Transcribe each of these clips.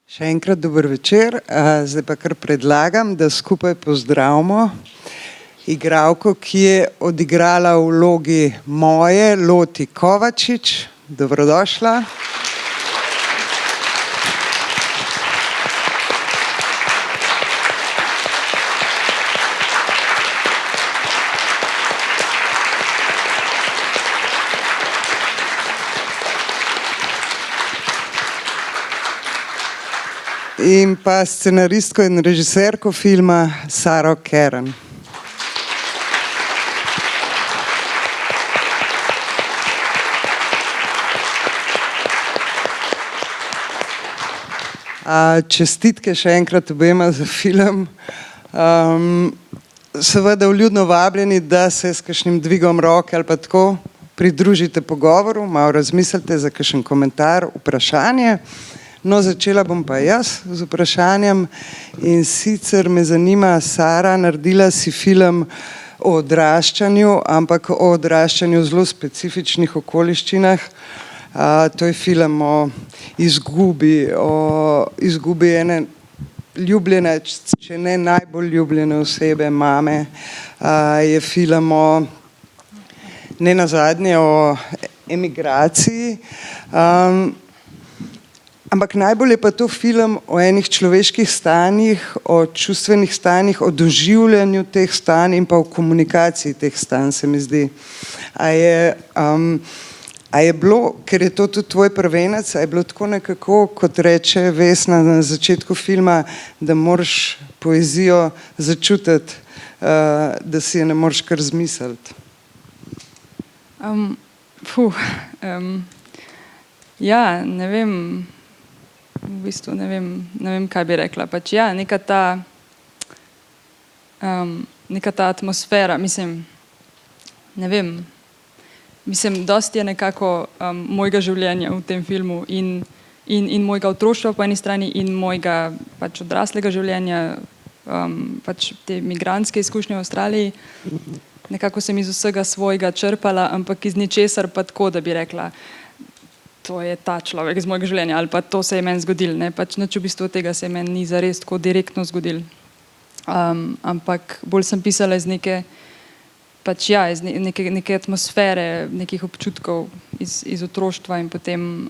Še enkrat dober večer, zdaj pa kar predlagam, da skupaj pozdravimo igralko, ki je odigrala v vlogi moje, Loti Kovačič. Dobrodošla. In pa scenaristko in režiserko filma Saro Keren. Čestitke še enkrat obema za film. Seveda vljudno vabljeni, da se s kakšnim dvigom roke ali pa tako pridružite pogovoru, malo razmislite za kakšen komentar, vprašanje. No, začela bom pa jaz z vprašanjem in sicer me zanima, Sara, naredila si film o odraščanju, ampak o odraščanju v zelo specifičnih okoliščinah. To je film o izgubi ene ljubljene, če ne najbolj ljubljene osebe, mame. Je film nenazadnje o emigraciji. Ampak najbolj je pa to film o enih človeških stanjih, o čustvenih stanjih, o doživljanju teh stanj in pa o komunikaciji teh stanj, se mi zdi. A je bilo, ker je to tudi tvoj prvenec, a je bilo tako nekako, kot reče Vesna na začetku filma, da moraš poezijo začutiti, da si je ne moreš kar zmisliti? Ja, ne vem. V bistvu ne vem, kaj bi rekla. Pač ja, neka ta atmosfera, mislim, ne vem, dosti je nekako mojega življenja v tem filmu in mojega otroštva po eni strani in mojega pač odraslega življenja, pač te migrantske izkušnje v Avstraliji. Nekako sem iz vsega svojega črpala, ampak iz ničesar pa tako, da bi rekla, to je ta človek iz mojega življenja ali pa to se je meni zgodilo. Pač nič v bistvu tega se meni ni zares tako direktno zgodilo. Ampak bolj sem pisala iz neke atmosfere, nekih občutkov iz otroštva in potem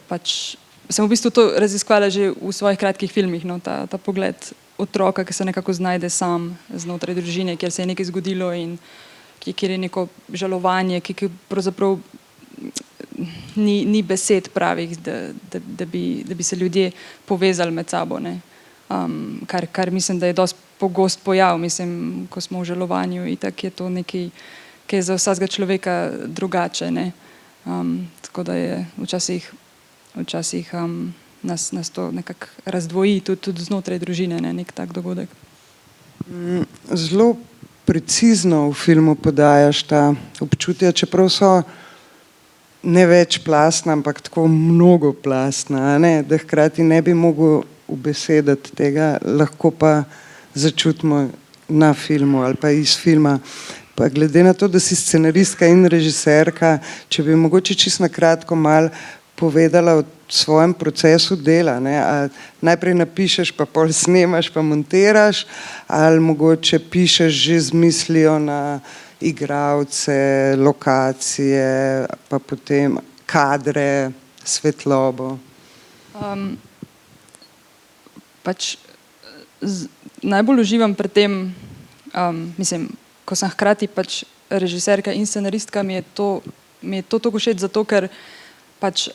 pač sem v bistvu to raziskvala že v svojih kratkih filmih, no, ta pogled otroka, ki se nekako znajde sam znotraj družine, kjer se je nekaj zgodilo in kjer je neko žalovanje, ki pravzaprav ni besed pravih, da bi se ljudje povezali med sabo, ne. Kar mislim, da je dosti pogost pojav, mislim, ko smo v žalovanju, itak je to nekaj, ki je za vsakega človeka drugače, ne. Tako da je včasih nas to nekako razdvoji tudi znotraj družine, ne, nek tak dogodek. Zelo precizno v filmu podajaš ta občutja, čeprav so ne večplastna, ampak tako mnogoplastna, ne, da hkrati ne bi mogel ubesediti tega, lahko pa začutimo na filmu ali pa iz filma. Pa glede na to, da si scenaristka in režiserka, če bi mogoče čisto na kratko malo povedala o svojem procesu dela, ne, najprej napišeš, pa pol snemaš, pa montiraš, ali mogoče pišeš že z mislijo na igralce, lokacije, pa potem kadre, svetlobo? Pač najbolj uživam pri tem, mislim, ko sem hkrati pač režiserka in scenaristka, mi je to tako všeč, zato ker pač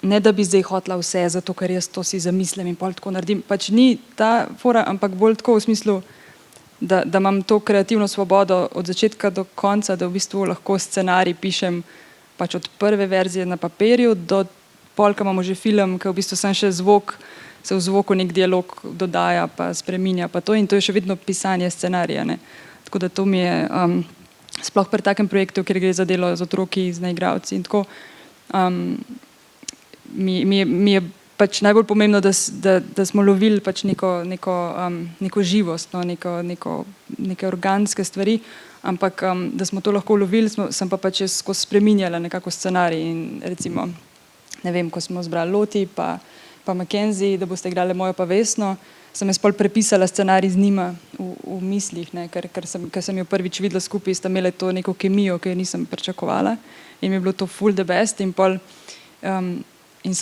ne da bi zdaj hotela vse, zato ker jaz to si zamislim in pol tako naredim, pač ni ta fora, ampak bolj tako v smislu, da imam to kreativno svobodo od začetka do konca, da v bistvu lahko scenarij pišem pač od prve verzije na papirju do pol, ko imamo že film, ko v bistvu sem še zvok, se v zvoku nek dialog dodaja pa spreminja pa to in to je še vedno pisanje scenarija, ne. Tako da to mi je sploh pri takem projektu, kjer gre za delo z otroki, z igralci in tako, mi je pač najbolj pomembno, da smo lovili pač neko živost, no, neke organske stvari, ampak da smo to lahko lovili, sem pa pač skozi spreminjala nekako scenarij in recimo, ne vem, ko smo zbrali Loti, pa pa Mackenzie, da boste igrali mojo pa Vesno, sem jaz pol prepisala scenarij z njima v mislih, ne, ker sem jo prvič videla skupaj, sta imeli to neko kemijo, ki jo nisem pričakovala in mi je bilo to full the best in pol in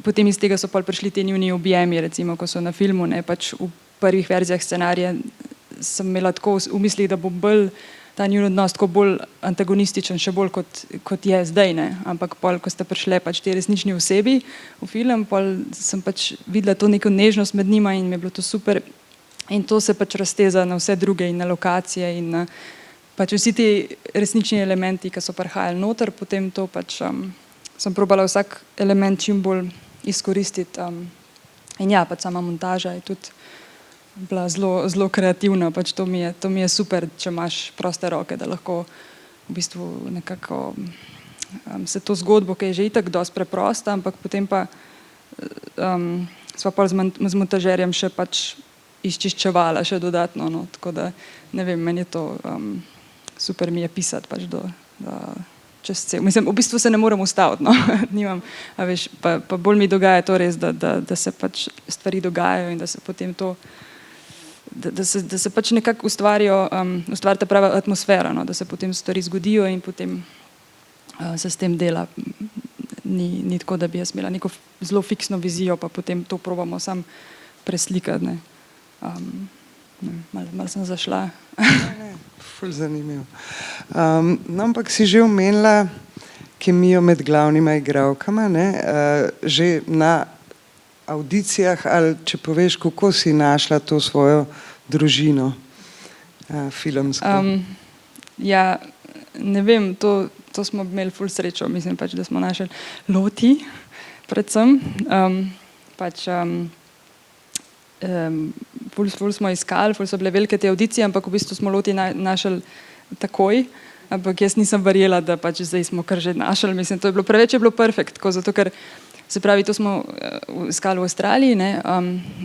potem iz tega so pol prišli te njuni objemi, recimo, ko so na filmu, ne, pač v prvih verzijah scenarija sem imela tako v mislih, da bo bolj ta njun odnos tako bolj antagonističen, še bolj kot je zdaj, ne, ampak pol, ko sta prišle pač te resnični osebi v film, pol sem pač videla to neko nežnost med njima in mi je bilo to super in to se pač razteza na vse druge in na lokacije in na pač vsi ti resnični elementi, ki so prihajali noter, potem to pač sem probala vsak element čim bolj izkoristiti in ja, pač sama montaža je tudi bila zelo kreativna, pač to mi je super, če imaš proste roke, da lahko v bistvu nekako se to zgodbo, ki je že itak dosti preprosta, ampak potem pa sva pa z montažerjem še pač izčiščevala še dodatno, no, tako da ne vem, meni je to super mi je pisati pač čez cel, mislim, v bistvu se ne morem ustaviti, no, nimam, a veš, pa bolj mi dogaja to res, da se pač stvari dogajajo in da se potem to da se pač nekako ustvari ta prava atmosfera, no, da se potem stvari zgodijo in potem se s tem dela. Ni tako, da bi jaz imela neko zelo fiksno vizijo, pa potem to probamo sam preslikati. Ne. Malo sem zašla. Ful zanimivo. No, ampak si že omenila kemijo med glavnima igralkama, ne? Že na audicijah ali če poveš, kako si našla to svojo družino filmsko? Ja, ne vem, to smo imeli ful srečo, mislim pač, da smo našli Loti predvsem. Ful smo iskali, ful so bile velike te audicije, ampak v bistvu smo Loti našli takoj, ampak jaz nisem verjela, da pač zdaj smo kar že našli, mislim, to je bilo preveč, je bilo perfekt, zato ker se pravi, to smo iskali v Avstraliji, ne,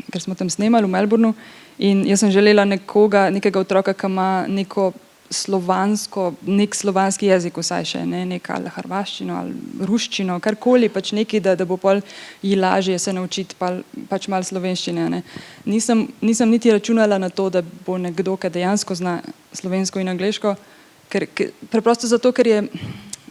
ker smo tam snemali v Melbournu in jaz sem želela nekega otroka, ki ima neko nek slovanski jezik vsaj še, ne, nek ali hrvaščino ali ruščino, karkoli, pač neki, da bo pol ji lažje se naučiti pač malo slovenščine, ne. Nisem niti računala na to, da bo nekdo, ki dejansko zna slovensko in angleško, preprosto zato, ker je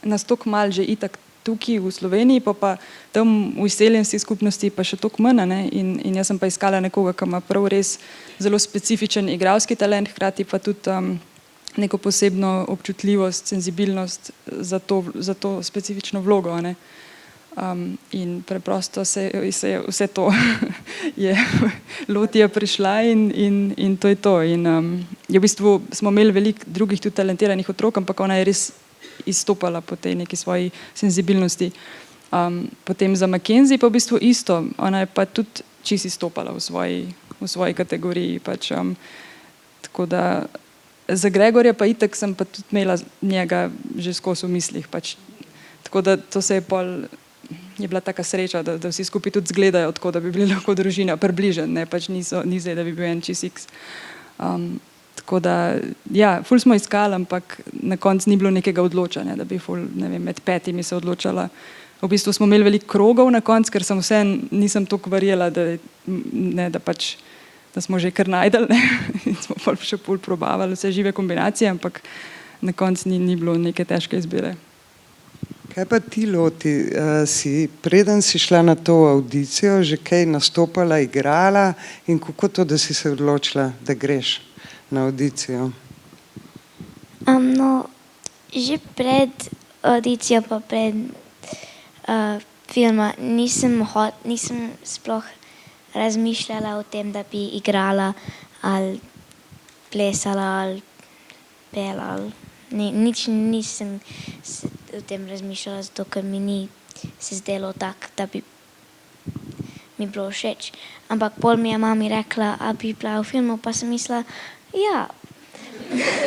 nas toliko malo že itak tukaj v Sloveniji, pa tam v izseljenski skupnosti pa še toliko manj, ne, in jaz sem pa iskala nekoga, ki ima prav res zelo specifičen igralski talent, hkrati pa tudi neko posebno občutljivost, senzibilnost za to specifično vlogo, ne. In preprosto se je vse to Loti je prišla in to je to. In v bistvu smo imeli veliko drugih tudi talentiranih otrok, ampak ona je res izstopala po tej neki svoji senzibilnosti. Potem za Mackenzie pa v bistvu isto, ona je pa tudi čisto izstopala v svoji kategoriji. Pač, tako da za Gregorja pa itak sem pa tudi imela njega že skozi v mislih. Pač, tako da to se je bila taka sreča, da vsi skupaj tudi zgledajo tako, da bi bili lahko družina približen, ne, pač ni zdaj, da bi bil en čist X. Tako da, ja, ful smo iskali, ampak na koncu ni bilo nekega odločanja, da bi ful, ne vem, med 5 se odločala. V bistvu smo imeli veliko krogov na koncu, ker sem nisem toliko verjela, da smo že kar najdeli, ne. In smo še ful probavali vse žive kombinacije, ampak na koncu ni bilo neke težke izbire. Kaj pa ti, Loti, preden si šla na to audicijo, že kaj nastopala, igrala in kako to, da si se odločila, da greš na audicijo? No, že pred audicijo pa pred filma nisem sploh razmišljala o tem, da bi igrala ali plesala ali pela ali nič nisem o tem razmišljala, zato ker mi ni se zdelo tako, da bi mi bilo všeč. Ampak pol mi je mami rekla, a bi bila v filmu, pa sem mislila, ja.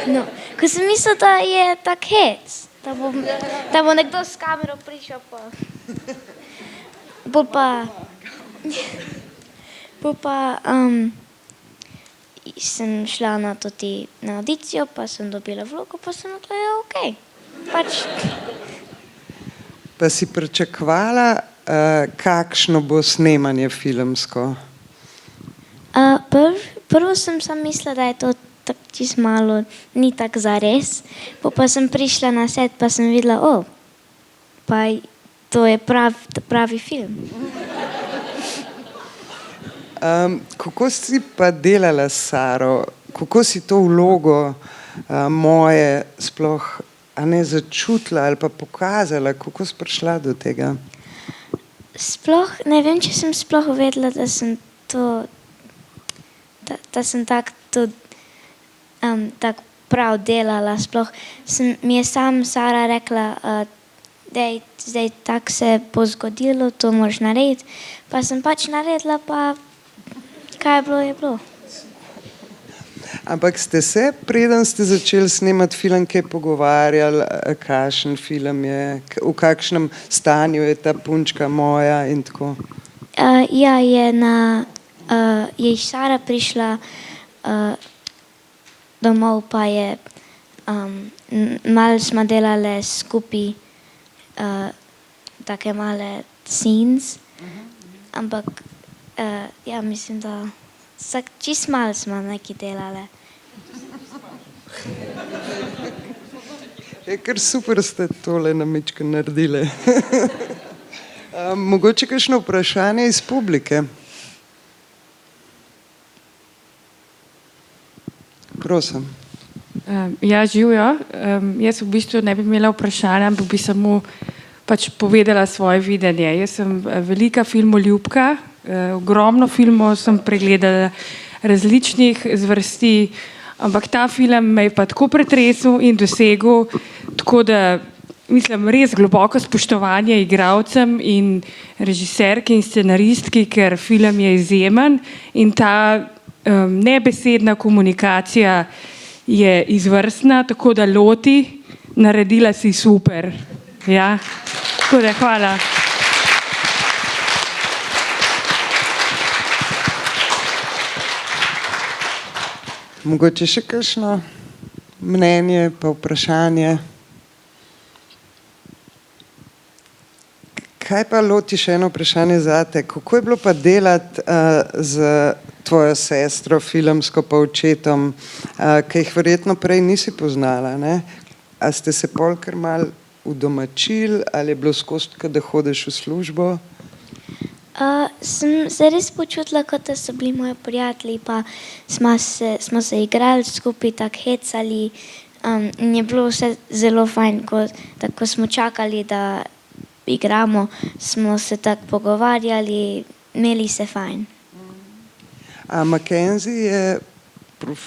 No, ko sem mislila, da je tak hec, da bo nekdo s kamero prišel pa. Pol pa sem šla na audicijo, pa sem dobila vlogo, pa sem rekla, ja, okej. Pač. Pa si pričakovala kakšno bo snemanje filmsko? Prvo sem mislila, da je to tako čisto malo, ni tako zares. Pa sem prišla na set, pa sem videla, pa to je pravi film. Kako si pa delala s Saro? Kako si to vlogo moje sploh začutila ali pa pokazala? Kako si prišla do tega? Sploh ne vem, če sem sploh vedela, da sem tako tudi tako prav delala. Sploh mi je sam Sara rekla, zdaj tako se bo zgodilo, to moraš narediti. Pa sem pač naredila, pa kaj je bilo, je bilo. Ampak ste se, preden ste začeli snemati film, kaj pogovarjali, kakšen film je, v kakšnem stanju je ta punčka moja in tako? Ja, je Sara prišla domov, pa je malo smo delali skupaj take male scenes, ampak ja, mislim, da čisto malo smo nekaj delali. Je kar super, ste tole namečko naredili. Mogoče kakšno vprašanje iz publike? Prosim. Ja, živijo. Jaz v bistvu ne bi imela vprašanja, ampak bi samo pač povedala svoje videnje. Jaz sem velika filmoljubka, ogromno filmov sem pregledala različnih zvrsti, ampak ta film me je pa tako pretresel in dosegel, tako da mislim res globoko spoštovanje igralcem in režiserki in scenaristki, ker film je izjemen in ta nebesedna komunikacija je izvrstna, tako da Loti, naredila si super. Ja, tako da hvala. Mogoče še kakšno mnenje pa vprašanje? Kaj pa, Loti, še eno vprašanje zate. Kako je bilo pa delati z tvojo sestro filmsko pa očetom, ki jih verjetno prej nisi poznala, ne? A ste se pol kar malo udomačili ali je bilo skozi, da hodiš v službo? Sem se res počutila, kot da so bili moji prijatelji, pa smo se igrali skupaj, tako hecali in je bilo vse zelo fajn, ko smo čakali, da igramo, smo se tako pogovarjali, imeli se fajn. A Mackenzie je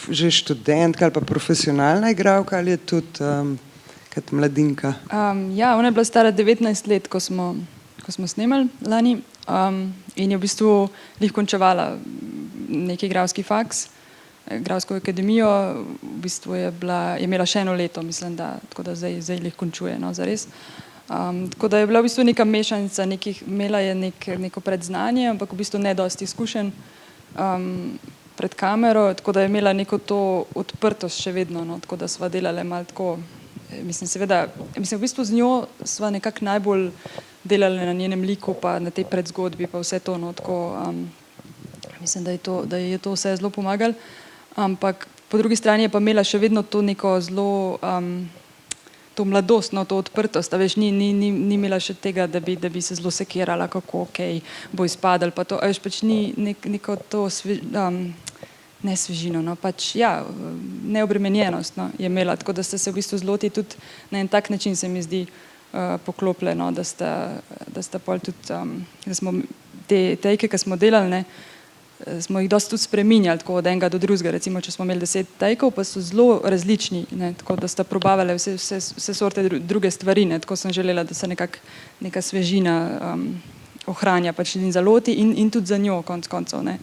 že študentka ali pa profesionalna igralka ali je tudi kot mladinka? Ja, ona je bila stara 19 let, ko smo snemali lani in je v bistvu lih končevala neki igralski faks, igralsko akademijo, v bistvu je imela še eno leto, mislim, da, tako da zdaj lih končuje, no, zares. Tako da je bila v bistvu neka mešanica, imela je neko predznanje, ampak v bistvu ne dosti izkušenj pred kamero, tako da je imela neko to odprtost še vedno, no, tako da sva delali malo tako, mislim, v bistvu z njo sva nekako najbolj delali na njenem liku, pa na tej predzgodbi, pa vse to, no, tako, mislim, da je to vse zelo pomagalo, ampak po drugi strani je pa imela še vedno to neko zelo to mladost, no, to odprtost, a veš, ni imela še tega, da bi se zelo sekirala, kako bo izpadal, pa to, a veš, pač ni neko to ne svežino, no, pač, ja, neobremenjenost, no, je imela, tako da ste se v bistvu z Loti tudi na en tak način, se mi zdi, poklopile, no, da sta pol tudi, da smo te tejke, ki smo delali, ne, smo jih dosti tudi spreminjali, tako od enega do drugega, recimo, če smo imeli 10 tejkov, pa so zelo različni, ne, tako da sta probavale vse sorte druge stvari, ne, tako sem želela, da se neka svežina ohranja, pač in za Loti in tudi za njo, konec koncev, ne.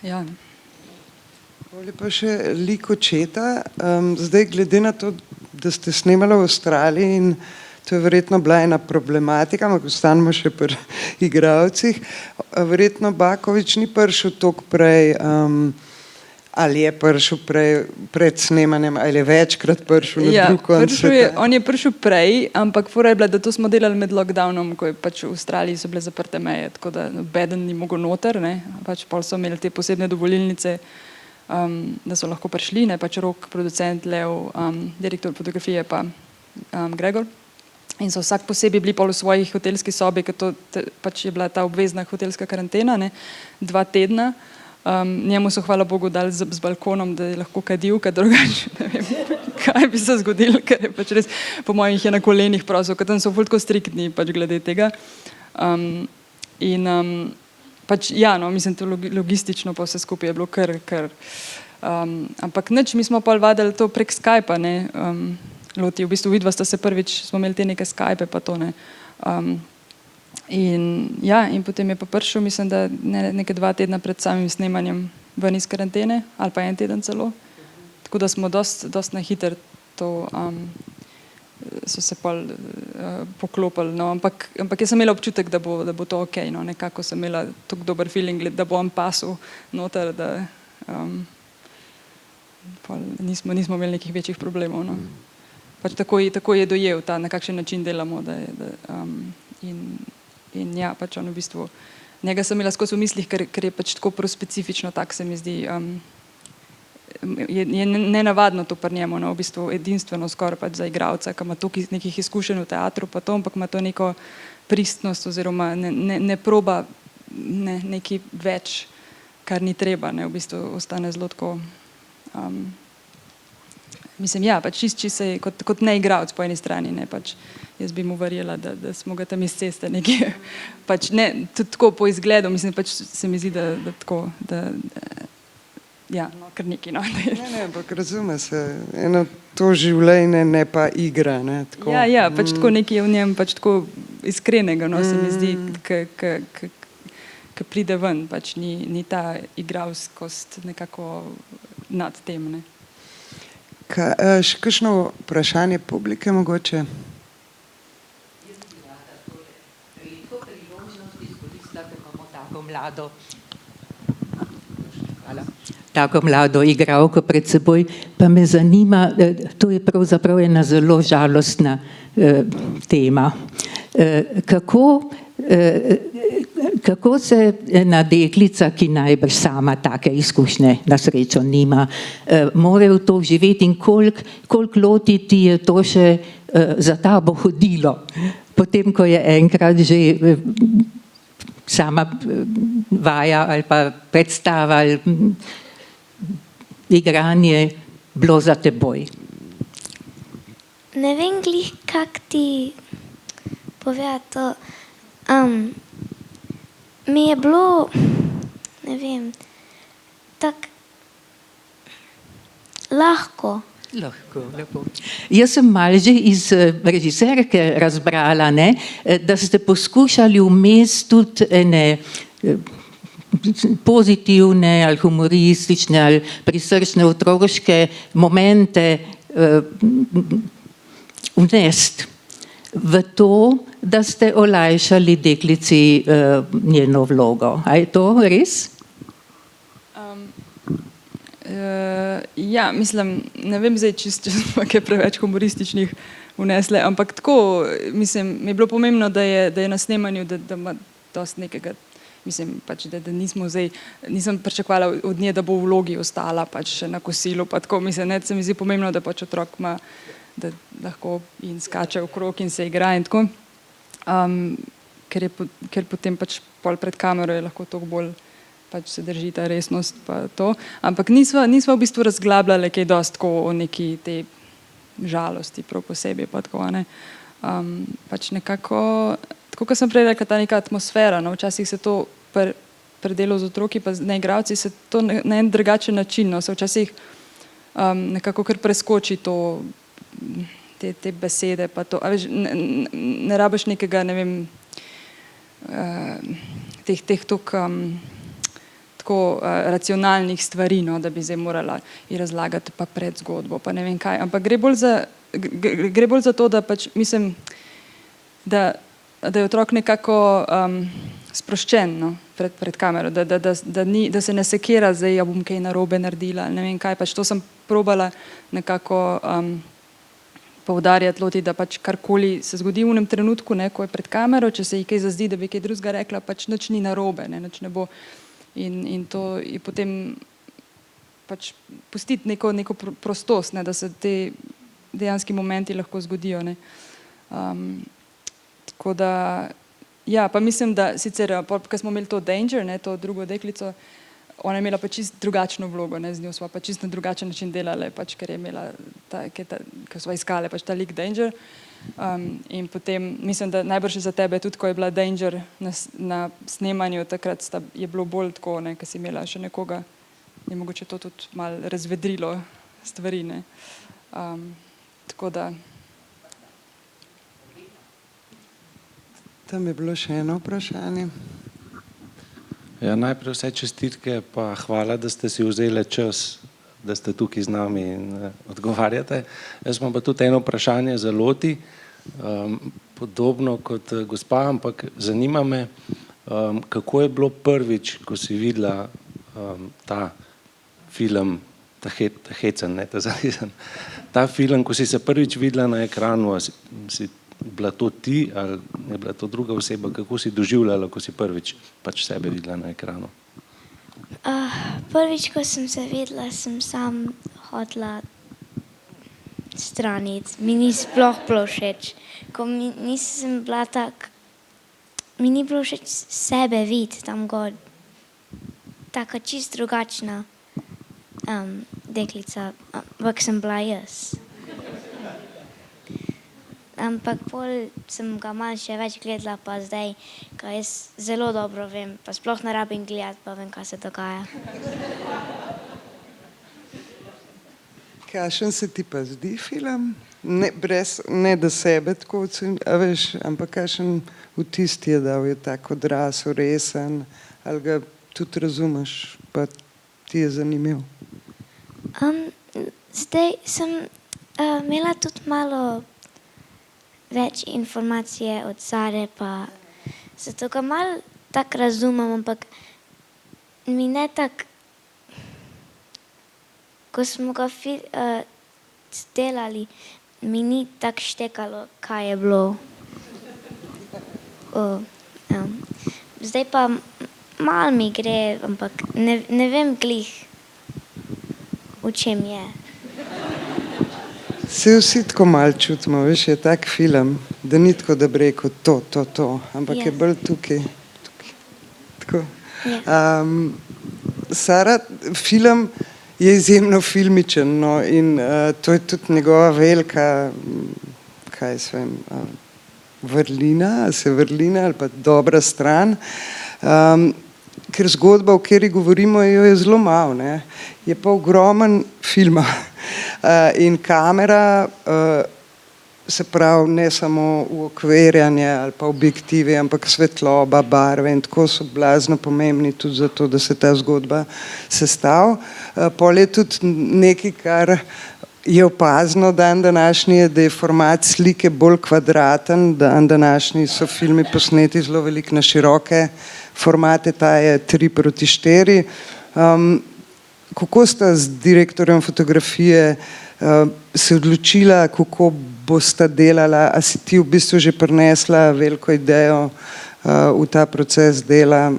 Ja. Bolje pa še lik očeta, zdaj glede na to, da ste snemali v Avstraliji in to je verjetno bila ena problematika, ampak ostanemo še pri igralcih. Verjetno Bakovič ni prišel toliko prej Ali je prišel pred snemanjem, ali je večkrat prišel na Ja, drug konec sveta? on je prišel prej, ampak fora je bila, da to smo delali med lockdownom, ko je pač v Avstraliji so bile zaprte meje, tako da nobeden ni mogel noter, ne, pač pol so imeli te posebne dovolilnice, da so lahko prišli, ne, pač Rok, producent, Lev, direktor fotografije pa Gregor. In so vsak posebej bili pol v svoji hotelski sobi, ker pač je bila ta obvezna hotelska karantena, ne, 2 tedna. Njemu so hvala Bogu dali z balkonom, da je lahko kadil, ker drugače ne vem, kaj bi se zgodilo, ker je pač res, po mojem jih je na kolenih prosil, ker tam so ful tako striktni pač glede tega. Pač ja, no, mislim, to logistično pa vse skupaj je bilo kar ampak nič, mi smo pa vadili to prek Skypa, ne, Loti, v bistvu vidva sta se prvič, smo imeli te neke Skype pa to, ne. In potem je pa prišel, mislim, da neke 2 tedna pred samim snemanjem ven iz karantene, ali pa 1 teden celo. Tako da smo dost na hiter to, so se pol poklopili, no, ampak jaz sem imela občutek, da bo to okej, no, nekako sem imela tako dober feeling, da bo on pasel noter, da pol nismo imeli nekih večjih problemov, no. Pač tako je dojel ta, na kakšen način delamo, in ja, pač on v bistvu, njega sem imela skozi v mislih, ker je pač tako specifično, tak se mi zdi, je nenavadno to pri njemu, no, v bistvu edinstveno skoraj pač za igralca, ki ima toliko nekih izkušenj v teatru pa to, ampak ima to neko pristnost oziroma ne proba nekaj več, kar ni treba, ne, v bistvu ostane zelo tako, mislim, ja, pač čisto kot ne igralec po eni strani, ne, pač jaz bi mu verjela, da smo ga tam iz ceste nekje, pač ne, tudi tako po izgledu, mislim, pač se mi zdi, da tako, ja, no, kar neki, no. Ne, ampak razume se, eno to življenje, ne pa igra, ne, tako. Ja, pač tako nekaj je v njem pač tako iskrenega, no, se mi zdi, ki pride ven, pač ni ta igralskost nekako nad tem, ne. Še kakšno vprašanje publike mogoče? Redko priložnost izkoristila, ker imamo tako mlado igralko pred seboj, pa me zanima, to je pravzaprav ena zelo žalostna tema. Kako se ena deklica, ki najbrž sama take izkušnje na srečo nima, more v to živeti in koliko Loti ti je to še za tabo hodilo, potem, ko je enkrat že sama vaja ali pa predstava ali igranje bilo za teboj? Ne vem glih, kak ti povedati to. Mi je bilo, ne vem, tako lahko. Lahko, lepo. Jaz sem malo že iz režiserke razbrala, ne, da ste poskušali vmes tudi ene pozitivne ali humoristične ali prisrčne otroške momente vnesti v to, da ste olajšali deklici njeno vlogo. A je to res? Ja, mislim, ne vem zdaj, če smo kaj preveč humorističnih vnesle, ampak tako, mislim, mi je bilo pomembno, da je na snemanju, da ima dosti nekega, mislim, pač, da nisem pričakovala od nje, da bo v vlogi ostala pač še na kosilu, pa tako, mislim, ne, se mi zdi pomembno, da pač otrok ima, da lahko in skače okrog in se igra in tako, ker potem pač pol pred kamero je lahko toliko bolj pač se drži ta resnost pa to, ampak nisva v bistvu razglabljali kaj dosti tako o neki te žalosti prav posebej pa tako, ne. Pač nekako, tako kot sem prej rekla, ta neka atmosfera, no, včasih se to pri delu z otroki pa na igralci se to na en drugačen način, no, se včasih nekako kar preskoči to, te besede pa to, a veš, ne rabiš nekega, ne vem, teh tako racionalnih stvari, no, da bi zdaj morala ji razlagati pa pred zgodbo, pa ne vem kaj, ampak gre bolj za to, da pač mislim, da je otrok nekako sproščen, no. pred kamero, da se ne sekira, zdaj ja bom kaj narobe naredila, ne vem kaj, pač to sem probala nekako poudarjati Loti, da pač karkoli se zgodi v enem trenutku, ne, ko je pred kamero, če se ji kaj zazdi, da bi kaj drugega rekla, pač nič ni narobe, ne, nič ne bo. In to je potem pač pustiti neko prostost, ne, da se te dejanski momenti lahko zgodijo. Ne. Tako da, ja, pa mislim, da sicer, ko smo imeli to Danger, ne, to drugo deklico, ona je imela pa čisto drugačno vlogo, ne, z njo sva pa čisto na drugačen način delali, pač, ker je imela, ker sva iskali pač ta lik Danger. In potem, mislim, da najbrž za tebe tudi, ko je bila Danger na snemanju, takrat je bilo bolj tako, ne, ker si imela še nekoga, je mogoče to tudi malo razvedrilo stvari, ne. Tako da. Tam je bilo še eno vprašanje. Ja, najprej vse čestitke, pa hvala, da ste si vzeli čas, da ste tukaj z nami in odgovarjate. Jaz imam pa tudi eno vprašanje za Loti, podobno kot gospa, ampak zanima me, kako je bilo prvič, ko si videla ta film, ta hecen, ne, ta zanizen, ta film, ko si se prvič videla na ekranu, si bila to ti ali je bila to druga oseba, kako si doživljala, ko si prvič pač sebe videla na ekranu? Prvič, ko sem se videla, sem sam hotela straniti. Mi ni sploh bilo všeč. Ko nisem bila mi ni bilo všeč sebe videti tam gor. Taka čist drugačna deklica, ampak sem bila jaz. Ampak pol sem ga malo še več gledala, pa zdaj, ko jaz zelo dobro vem, pa sploh ne rabim gledati, pa vem, kaj se dogaja. Kakšen se ti pa zdi film? Ne da sebe tako ocenim, a veš, ampak kakšen vtis ti je dal, je tako odrasel, resen, ali ga tudi razumeš, pa ti je zanimiv? Zdaj sem imela tudi malo več informacije od Sare, pa zato ga malo tako razumem, ampak mi ne tako, ko smo ga delali, mi ni tako štekalo, kaj je bilo. Zdaj pa malo mi gre, ampak ne vem glih, v čem je. Se vsi tako malo čutimo, veš, je tak film, da ni tako, da bi rekel to, ampak je bolj tukaj. Tako. Sara, film je izjemno filmičen, no, in to je tudi njegova velika, kaj se vem, vrlina ali pa dobra stran, ker zgodba, o kateri govorimo, jo je zelo malo, ne, je pa ogromen filma. In kamera, se pravi, ne samo uokvirjanje ali pa objektivi, ampak svetloba, barve in tako so blazno pomembni tudi zato, da se ta zgodba sestavi. Pol je tudi nekaj, kar je opazno dan današnji, da je format slike bolj kvadraten, dan današnji so filmi posneti zelo veliko na široke formate, ta je 3:4. Kako sta z direktorjem fotografije se odločila, kako bosta delala, a si ti v bistvu že prinesla veliko idejo v ta proces dela?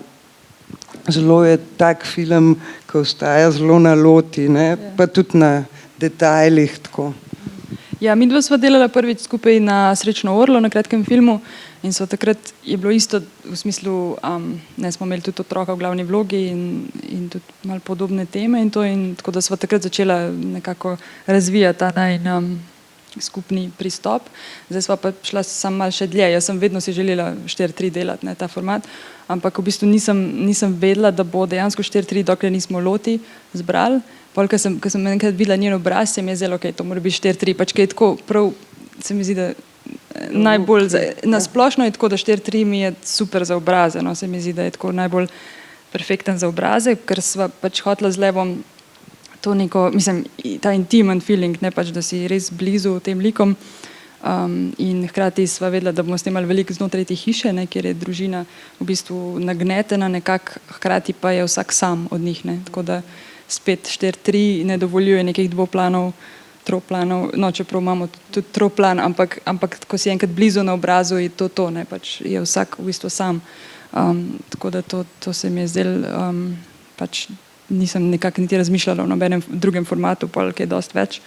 Zelo je tak film, ki ostaja zelo na Loti, ne? Pa tudi na detajlih. Tako. Ja, midva sva delala prvič skupaj na Srečno orlo, na kratkem filmu, in so takrat je bilo isto v smislu, ne, smo imeli tudi otroka v glavni vlogi in tudi malo podobne teme in to, in tako da sva takrat začela nekako razvijati ta najin skupni pristop. Zdaj sva pa šla samo malo še dlje. Jaz sem vedno si želela 4:3 delati, ne, ta format, ampak v bistvu nisem vedela, da bo dejansko 4:3, dokler nismo Loti zbrali. Pol, ko sem enkrat videla njen obraz, se mi je zdelo, to mora biti 4:3, pač kaj tako prav, se mi zdi, da najbolj, na splošno je tako, da 4:3 mi je super za obraze, no, se mi zdi, da je tako najbolj perfekten za obraze, ker sva pač hotela z Levom to neko, mislim, ta intimen feeling, ne pač, da si res blizu tem likom, In hkrati sva vedela, da bomo snemali veliko znotraj te hiše, ne, kjer je družina v bistvu nagnetena nekako, hkrati pa je vsak sam od njih. Ne. Tako da spet 4:3 ne dovoljuje nekih dvoplanov, troplanov, no čeprav imamo tudi troplan, ampak ko si enkrat blizu na obrazu, je to, ne, pač je vsak v bistvu sam. Tako da to se mi je zdelo, pač nisem nekako niti razmišljala o nobenem drugem formatu, ki je dosti več.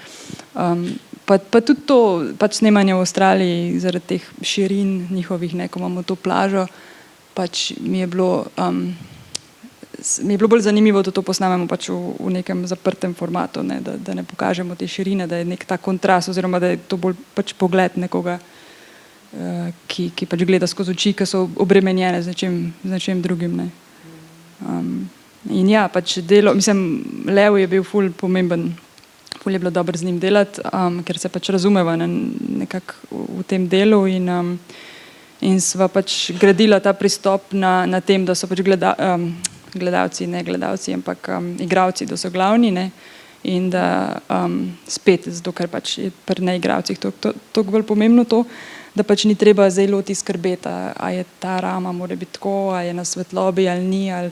Pa tudi to pač snemanje v Avstraliji zaradi teh širin njihovih, ne, ko imamo to plažo, pač mi je bilo bolj zanimivo, da to posnamemo pač v nekem zaprtem formatu, ne, da ne pokažemo te širine, da je nek ta kontrast oziroma da je to bolj pač pogled nekoga, ki pač gleda skozi oči, ki so obremenjene z nečim drugim. Ne. In ja, pač delo, mislim, Lev je bil ful pomemben, ful je bilo dobro z njim delati, ker se pač razumeva nekako v tem delu in sva pač gradila ta pristop na tem, da so pač gledalci, ne gledalci, ampak igravci, da so glavni, ne, in da spet, zato ker pač je pri neigravcih toliko bolj pomembno to, da pač ni treba zdaj loti skrbeti, a je ta rama mora biti tako, a je na svetlobi ali ni, ali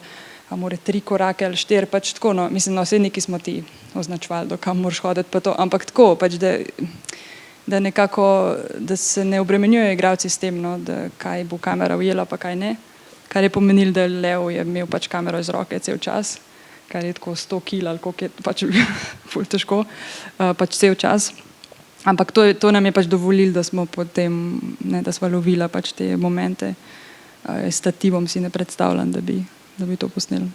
a more 3 korake ali 4, pač tako, no, mislim, vse neki smo ti označevali, do kam moraš hoditi pa to, ampak tako, pač da nekako, da se ne obremenjujejo igralci s tem, no, da kaj bo kamera ujela pa kaj ne, kar je pomenilo, da Lev je imel pač kamero iz roke cel čas, kar je tako 100 kil ali koliko je pač ful težko, pač cel čas. Ampak to nam je pač dovolilo, da smo potem, ne, da sva lovila pač te momente. S stativom si ne predstavljam, da bi to posneli.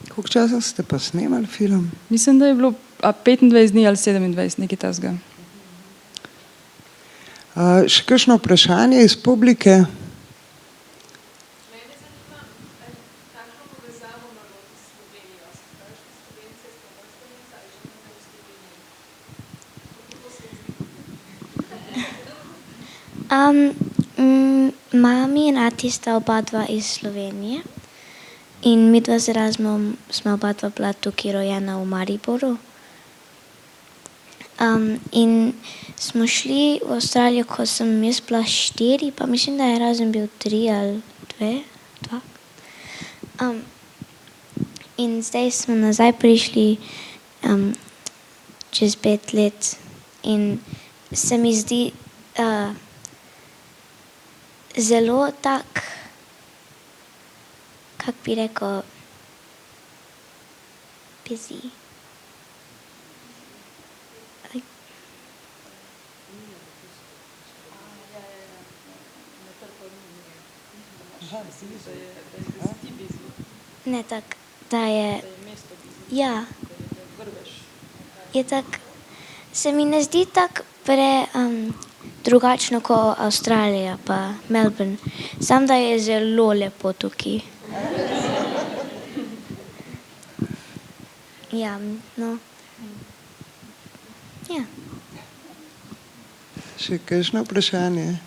Koliko časa ste pa snemali film? Mislim, da je bilo 25 dni ali 27, nekaj tasga. Še kakšno vprašanje iz publike? Mami in ati sta oba dva iz Slovenije in midva z Erasmom smo oba dva bila tukaj rojena v Mariboru. In smo šli v Avstralijo, ko sem jaz bila 4, pa mislim, da je Erasm bil 3 ali 2. In zdaj smo nazaj prišli čez 5 let in se mi zdi zelo tak, kak bi rekel, busy. Ne tak, da je, ja, je tak, se mi ne zdi tak drugačno kot Avstralija pa Melbourne, samo da je zelo lepo tukaj. Ja, no. Ja. Še kakšno vprašanje?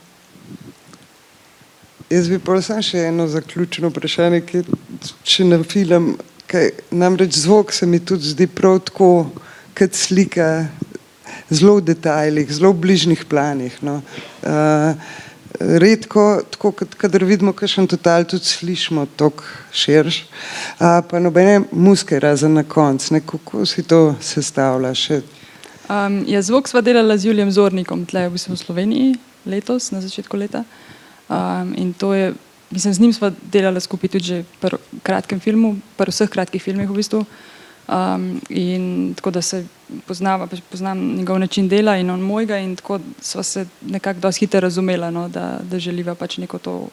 Jaz bi pa samo še eno zaključno vprašanje, ki še na film, namreč zvok se mi tudi zdi prav tako, kot slika, zelo v detajlih, zelo v bližnjih planih. No. Redko, tako kadar vidimo kakšen total, tudi slišimo toliko širš, pa nobene muzike razen na koncu. Kako si to sestavljaš? Ja, zvok sva delala z Julijem Zornikom tle v bistvu v Sloveniji letos, na začetku leta. In to je, mislim, z njim sva delala skupaj tudi že pri kratkem filmu, pri vseh kratkih filmih v bistvu. In tako da se poznam njegov način dela in on mojega in tako sva se nekako dosti hitro razumela, no, da želiva pač neko to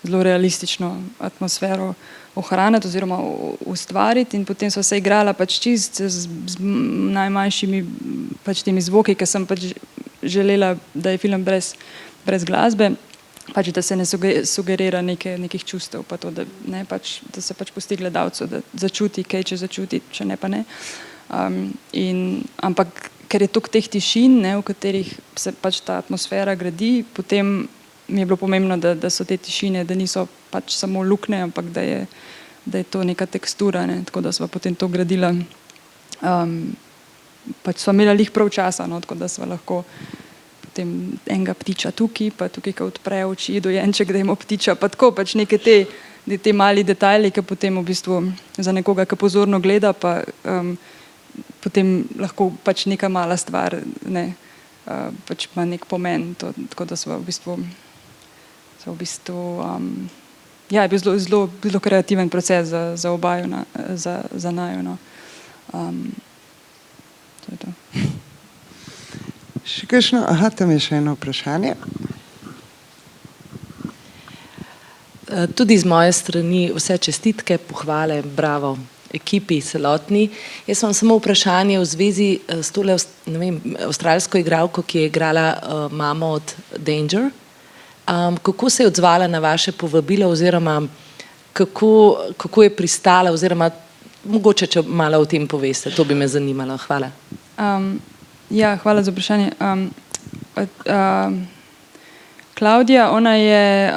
zelo realistično atmosfero ohraniti oziroma ustvariti in potem sva se igrala pač čist z najmanjšimi pač temi zvoki, ker sem pač želela, da je film brez glasbe, pač da se ne sugerira nekih čustev, pa to, da se pač pusti gledalcu, da začuti kaj, če začuti, če ne pa ne. Ampak ker je toliko teh tišin, ne, v katerih se pač ta atmosfera gradi, potem mi je bilo pomembno, da so te tišine, da niso pač samo luknje, ampak da je to neka tekstura, ne, tako da sva potem to gradila. Pač sva imela lih prav časa, no, tako da sva lahko potem enega ptiča tukaj, pa tukaj, ko odpre oči, dojenček, da ima ptiča, pa tako pač neke te mali detajli, ki potem v bistvu za nekoga, ki pozorno gleda, pa potem lahko pač neka mala stvar pač ima nek pomen, tako da smo v bistvu ja, je bil zelo kreativen proces za obaju, za naju, no. To je to. Še kakšno? Aha, tam je še eno vprašanje. Tudi z moje strani vse čestitke, pohvale, bravo ekipi celotni. Jaz imam samo vprašanje v zvezi s tole, ne vem, avstralsko igralko, ki je igrala mamo od Danger. Kako se je odzvala na vaše povabilo oziroma kako je pristala oziroma mogoče, če malo o tem poveste, to bi me zanimalo. Hvala. Ja, hvala za vprašanje. Klavdija, ona je,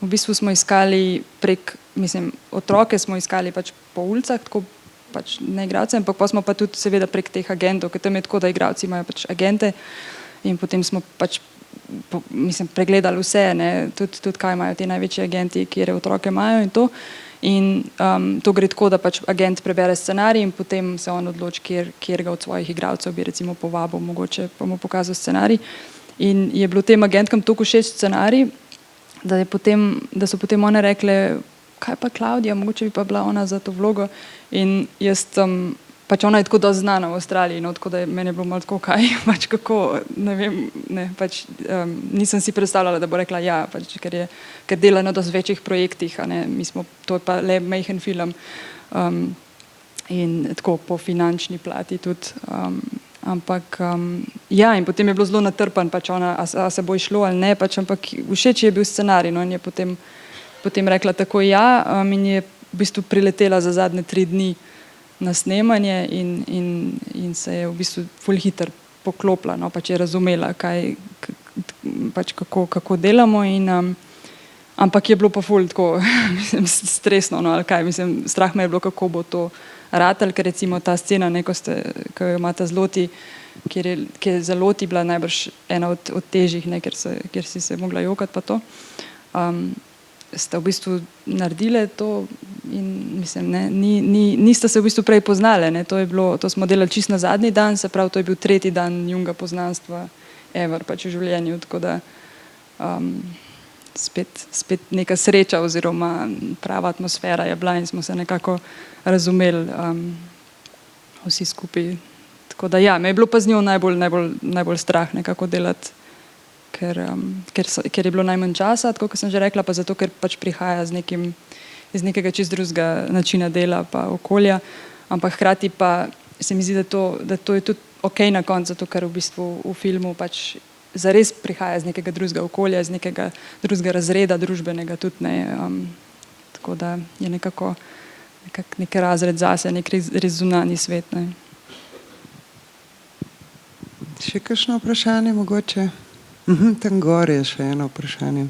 v bistvu smo iskali otroke smo iskali pač po ulicah, tako pač ne igralce, ampak pa smo pa tudi seveda prek teh agentov, ker tam je tako, da igralci imajo pač agente in potem smo pač pregledali vse, tudi kaj imajo ti največji agenti, kjer otroke imajo in to. In to gre tako, da pač agent prebere scenarij in potem se on odloči, kjer ga od svojih igralcev bi recimo povabil, mogoče pa mu pokazal scenarij. In je bilo tem agentkam toliko všeč scenarij, da so potem one rekle, kaj pa Klavdija, mogoče bi pa bila ona za to vlogo. In jaz pač ona je tako dosti znana v Avstraliji, no, tako da meni je bilo malo tako, kaj, pač kako, ne vem, pač nisem si predstavljala, da bo rekla ja, pač, ker dela na dosti večjih projektih, to je pa le majhen film in tako po finančni plati tudi. Ampak ja, in potem je bilo zelo natrpan, pač ona, a se bo išlo ali ne, pač, ampak všeč je bil scenarij, no, in je potem rekla tako ja, in je v bistvu priletela za zadnje 3 dni na snemanje in se je v bistvu ful hitro poklopila, no, pač je razumela, pač kako delamo in ampak je bilo pa ful tako, stresno, no, ali kaj, strah me je bilo, kako bo to ratal, ker recimo ta scena, ko jo imata z Loti, kjer je za Loti bila najbrž ena od težjih, kjer si se mogla jokati pa to. Sta v bistvu naredile to in nista se v bistvu prej poznale, to smo delali čisto na zadnji dan, se pravi, to je bil 3. dan njunega poznanstva ever pač v življenju, tako da spet neka sreča oziroma prava atmosfera je bila in smo se nekako razumeli vsi skupaj. Tako da ja, me je bilo pa z njo najbolj strah nekako delati, ker je bilo najmanj časa, tako kot sem že rekla, pa zato, ker pač prihaja iz nekega čist drugega načina dela pa okolja, ampak hkrati pa se mi zdi, da to je tudi okej na koncu, zato ker v bistvu v filmu pač zares prihaja iz nekega drugega okolja, iz nekega drugega razreda družbenega tudi, tako da je nekako nek razred zase, nek res zunanji svet. Še kakšno vprašanje mogoče? Tam gor je še eno vprašanje.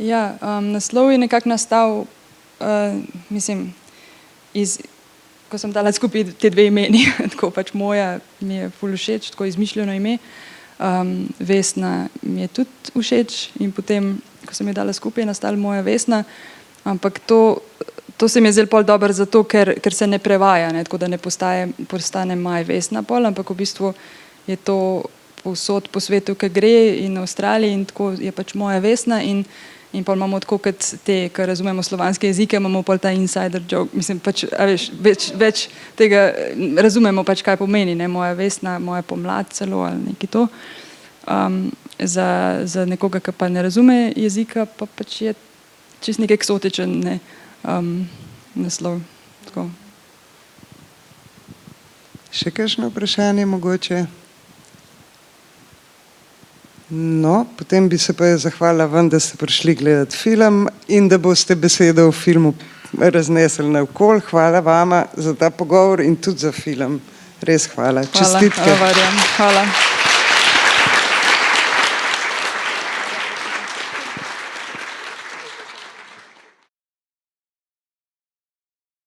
Ja, naslov je nekako nastal, ko sem dala skupaj te 2 imeni, tako pač moja mi je ful všeč, tako izmišljeno ime, Vesna mi je tudi všeč in potem, ko sem jo dala skupaj, je nastala moja Vesna, ampak to se mi je zdelo pol dobro zato, ker se ne prevaja, tako da ne postane Maj Vesna pol, ampak v bistvu je to povsod po svetu, ki gre in v Avstraliji in tako je pač moja Vesna in pol imamo tako kot te, ki razumemo slovanske jezike, imamo pol ta insider joke, pač, a veš, več tega razumemo pač, kaj pomeni, moja Vesna, moja pomlad celo ali nekaj to. Za nekoga, ki pa ne razume jezika, pa pač je čist nek eksotičen naslov. Tako. Še kakšno vprašanje mogoče? No, potem bi se pa zahvalila vam, da ste prišli gledati film in da boste besedo v filmu raznesli naokoli. Hvala vama za ta pogovor in tudi za film. Res hvala. Čestitke. Hvala.